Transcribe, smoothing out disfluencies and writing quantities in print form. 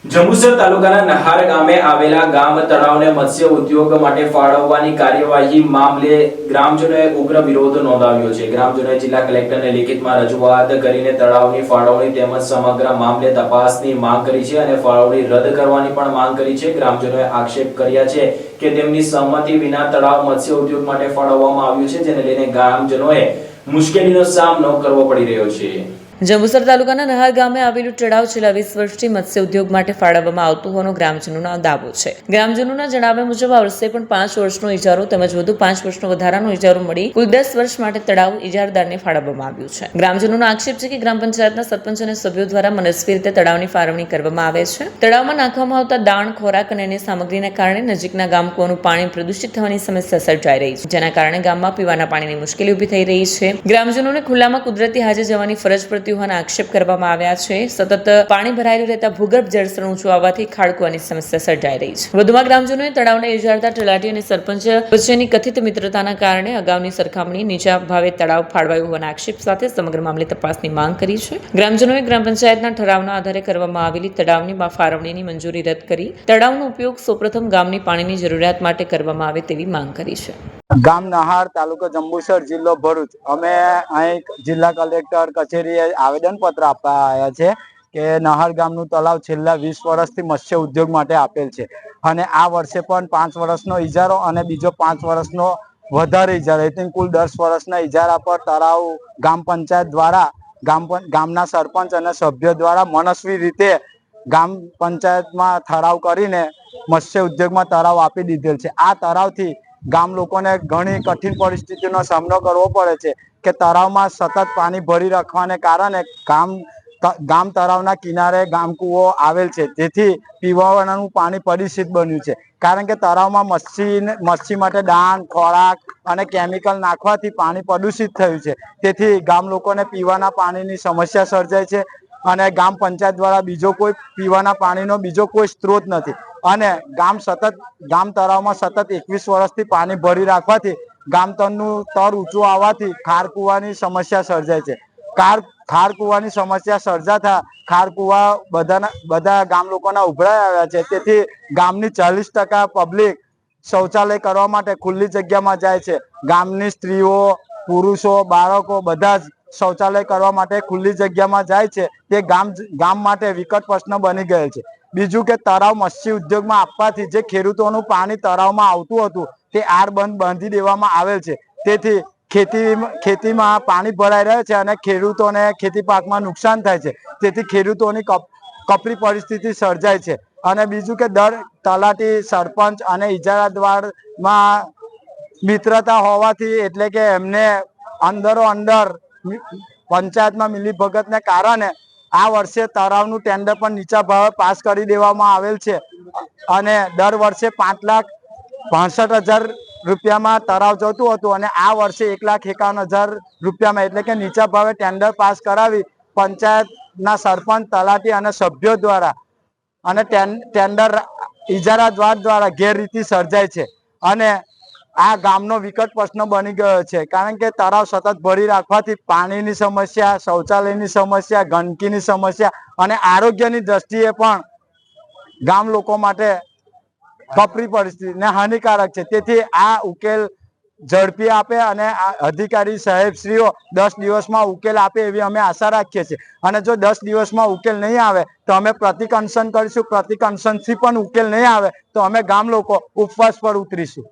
જંબુસર તાલુકાના નહાર ગામે આવેલા ગામ તળાવને મત્સ્ય ઉદ્યોગ માટે ફાળવવાની કાર્યવાહી મામલે ગ્રામજનોએ ઉગ્ર વિરોધ નોંધાવ્યો છે। ગ્રામજનોએ જિલ્લા કલેક્ટરને લિખિતમાં રજૂઆત કરીને તળાવની ફાળવણી તેમજ સમગ્ર મામલે તપાસની માંગ કરી છે અને ફાળવણી રદ કરવાની પણ માંગ કરી છે। ગ્રામજનોએ આક્ષેપ કર્યા છે કે તેમની સહમતિ વિના તળાવ મત્સ્ય ઉદ્યોગ માટે ફાળવવામાં આવ્યું છે, જેને લઈને ગ્રામજનોએ મુશ્કેલીનો સામનો કરવો પડી રહ્યો છે। જંબુસર તાલુકાના નહાર ગામે આવેલું તળાવ છેલ્લા 20 વર્ષથી મત્સ્ય ઉદ્યોગ માટે ફાળવવામાં આવતું હોવાનો ગ્રામજનોનો દાવો છે। ગ્રામજનોના જણાવ્યા મુજબ આ વર્ષે પણ 5 વર્ષનો ઇજારો તેમજ વધુ 5 વર્ષનો વધારાનો ઇજારો મળી કુલ 10 વર્ષ માટે તળાવ ઇજારદારને ફાળવવામાં આવ્યું છે। ગ્રામજનોનો આક્ષેપ છે કે ગ્રામ પંચાયતના સરપંચ અને સભ્યો દ્વારા મનસ્વી રીતે તળાવની ફાળવણી કરવામાં આવે છે। તળાવમાં નાખવામાં આવતા દાણ, ખોરાક અને અન્ય સામગ્રીના કારણે નજીકના ગામ કૂવાનું પાણી પ્રદૂષિત થવાની સમસ્યા સર્જાઈ રહી છે, જેના કારણે ગામમાં પીવાના પાણીની મુશ્કેલી ઊભી થઈ રહી છે। ગ્રામજનોને ખુલ્લામાં કુદરતી હાજે જવાની ફરજ પડતી હોવાના આક્ષેપ કરવામાં આવ્યા છે। સતત પાણી ભરાયેલું રહેતા ભૂગર્ભ જળસ્તર ઊંચું આવવાથી ખાડકુવાની સમસ્યા સર્જાઈ રહી છે। વધુમાં ગ્રામજનોએ તળાવના ઇજારદાર, તલાટી અને સરપંચ વચ્ચેની કથિત મિત્રતાના કારણે અગાઉની સરખામણી નીચા ભાવે તળાવ ફાળવાયું હોવાના આક્ષેપ સાથે સમગ્ર મામલે તપાસની માંગ કરી છે। ગ્રામજનોએ ગ્રામ પંચાયતના ઠરાવના આધારે કરવામાં આવેલી તળાવની ફાળવણીની મંજૂરી રદ કરી તળાવનો ઉપયોગ સૌપ્રથમ ગામની પાણીની જરૂરિયાત માટે કરવામાં આવે તેવી માંગ કરી છે। ગામ નહાર, તાલુકો જંબુસર, જિલ્લો ભરૂચ। અમે અહીં જિલ્લા કલેક્ટર કચેરીએ આવેદનપત્ર આપવા આવ્યા છે કે નહાર ગામનું તળાવ છેલ્લા 20 વર્ષથી મત્સ્ય ઉદ્યોગ માટે આપેલ છે અને આ વર્ષે પણ 5 વર્ષનો ઇજારો અને બીજો 5 વર્ષનો વધારે ઇજારો, એટલે કુલ 10 વર્ષના ઇજારા પર તળાવ ગામ પંચાયત દ્વારા ગામના સરપંચ અને સભ્યો દ્વારા મનસ્વી રીતે ગામ પંચાયતમાં ઠરાવ કરીને મત્સ્ય ઉદ્યોગમાં તળાવ આપી દીધેલ છે। આ તળાવથી ગામ લોકોને ઘણી કઠિન પરિસ્થિતિનો સામનો કરવો પડે છે કે તળાવમાં સતત પાણી ભરી રાખવાને કારણે ગામ તળાવના કિનારે ગામ કૂવો આવેલ છે, જેથી પીવાનું પાણી પ્રદૂષિત બન્યું છે। કારણ કે તળાવમાં મચ્છી માટે દાણ, ખોરાક અને કેમિકલ નાખવાથી પાણી પ્રદૂષિત થયું છે, તેથી ગામ લોકોને પીવાના પાણીની સમસ્યા સર્જાય છે અને ગામ પંચાયત દ્વારા બીજો કોઈ પીવાના પાણીનો બીજો કોઈ સ્ત્રોત નથી અને ગામ તળાવમાં સતત 21 વર્ષથી પાણી ભરી રાખવાથી ગામ તળનું તર ઊંચું આવવાથી ખાર કૂવાની સમસ્યા સર્જાય છે। ખાર કૂવાની સમસ્યા સર્જાતા ખાર કૂવા બધા ગામ લોકોના ઉભરાઈ આવ્યા છે, તેથી ગામની 40% પબ્લિક શૌચાલય કરવા માટે ખુલ્લી જગ્યામાં જાય છે। ગામની સ્ત્રીઓ, પુરુષો, બાળકો બધા જ શૌચાલય કરવા માટે ખુલ્લી જગ્યામાં જાય છે, તે ગામ માટે વિકટ પ્રશ્ન બની ગયેલ છે। બીજું કે તળાવ મત્સ્ય ઉદ્યોગમાં આપવાથી જે ખેડૂતોનું પાણી તળાવમાં આવતું હતું તે આરબંધ બાંધી દેવામાં આવેલ છે, તેથી ખેતીમાં પાણી ભરાઈ રહે છે અને ખેડૂતોને ખેતી પાકમાં નુકસાન થાય છે, તેથી ખેડૂતોની કપરી પરિસ્થિતિ સર્જાય છે। અને બીજું કે તલાટી, સરપંચ અને ઇજારાદારમાં મિત્રતા હોવાથી એટલે કે એમને અંદરો અંદર પંચાયતમાં મિલીભગતને કારણે આ વર્ષે તળાવનું ટેન્ડર પણ નીચા ભાવે પાસ કરી દેવામાં આવેલ છે અને દર વર્ષે 5,62,000 રૂપિયામાં તળાવ જતું હતું અને આ વર્ષે 1,51,000 રૂપિયામાં એટલે કે નીચા ભાવે ટેન્ડર પાસ કરાવી પંચાયતના સરપંચ, તલાટી અને સભ્યો દ્વારા અને ટેન્ડર ઇજારાદાર દ્વારા ગેરરીતિ સર્જાય છે અને આ ગામનો વિકટ પ્રશ્ન બની ગયો છે। કારણ કે તળાવ સતત ભરી રાખવાથી પાણીની સમસ્યા, શૌચાલયની સમસ્યા, ગંદકીની સમસ્યા અને આરોગ્યની દ્રષ્ટિએ પણ ગામ લોકો માટે કપરી પરિસ્થિતિ હાનિકારક છે, તેથી આ ઉકેલ ઝડપી આપે અને અધિકારી સાહેબશ્રીઓ 10 દિવસમાં ઉકેલ આપે એવી અમે આશા રાખીએ છીએ અને જો 10 દિવસમાં ઉકેલ નહીં આવે તો અમે પ્રતિક અનશન કરીશું। પ્રતિક અનશનથી પણ ઉકેલ નહીં આવે તો અમે ગામ લોકો ઉપવાસ પર ઉતરીશું।